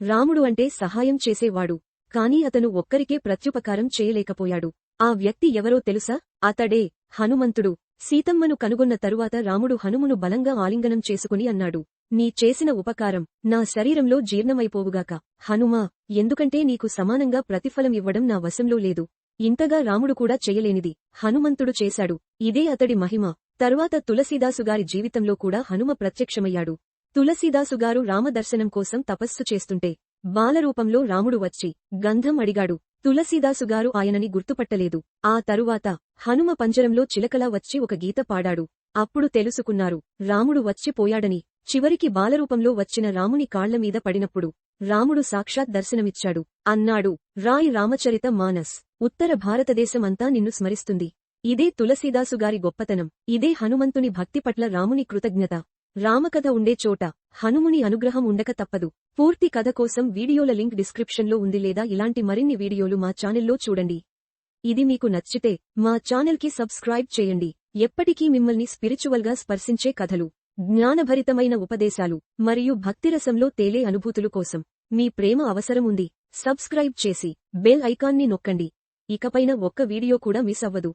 రాముడు అంటే సహాయం చేసేవాడు. కాని అతను ఒక్కరికే ప్రత్యుపకారం చేయలేకపోయాడు. ఆ వ్యక్తి ఎవరో తెలుసా? అతడే హనుమంతుడు. సీతమ్మను కనుగొన్న తరువాత రాముడు హనుమును బలంగా ఆలింగనం చేసుకుని అన్నాడు, నీ చేసిన ఉపకారం నా శరీరంలో జీర్ణమైపోవుగాక. హనుమా, ఎందుకంటే నీకు సమానంగా ప్రతిఫలం ఇవ్వడం నా వశంలో లేదు. ఇంతగా రాముడు కూడా చెయ్యలేనిది హనుమంతుడు చేశాడు. ఇదే అతడి మహిమ. తరువాత తులసీదాసుగారి జీవితంలో కూడా హనుమ ప్రత్యక్షమయ్యాడు. తులసీదాసుగారు రామదర్శనం కోసం తపస్సు చేస్తుంటే బాలరూపంలో రాముడు వచ్చి గంధం అడిగాడు. తులసీదాసుగారు ఆయనని గుర్తుపట్టలేదు. ఆ తరువాత హనుమ పంజరంలో చిలకలా వచ్చి ఒక గీత పాడాడు. అప్పుడు తెలుసుకున్నారు రాముడు వచ్చిపోయాడని. చివరికి బాలరూపంలో వచ్చిన రాముని కాళ్లమీద పడినప్పుడు రాముడు సాక్షాత్ దర్శనమిచ్చాడు. అన్నాడు, రాయ్ రామచరిత మానస్, ఉత్తర భారతదేశం అంతా నిన్ను స్మరిస్తుంది. ఇదే తులసీదాసుగారి గొప్పతనం. ఇదే హనుమంతుని భక్తి పట్ల రాముని కృతజ్ఞత. రామకథ ఉండే చోట హనుముని అనుగ్రహం ఉండక తప్పదు. పూర్తి కథ కోసం వీడియోల లింక్ డిస్క్రిప్షన్లో ఉంది, లేదా ఇలాంటి మరిన్ని వీడియోలు మా ఛానల్లో చూడండి. ఇది మీకు నచ్చితే మా ఛానల్కి సబ్స్క్రైబ్ చేయండి. ఎప్పటికీ మిమ్మల్ని స్పిరిచువల్గా స్పర్శించే కథలు, జ్ఞానభరితమైన ఉపదేశాలు మరియు భక్తిరసంలో తేలే అనుభూతులు కోసం మీ ప్రేమ అవసరం ఉంది. సబ్స్క్రైబ్ చేసి బెల్ ఐకాన్ని నొక్కండి. ఇకపైన ఒక్క వీడియో కూడా మిస్ అవ్వదు.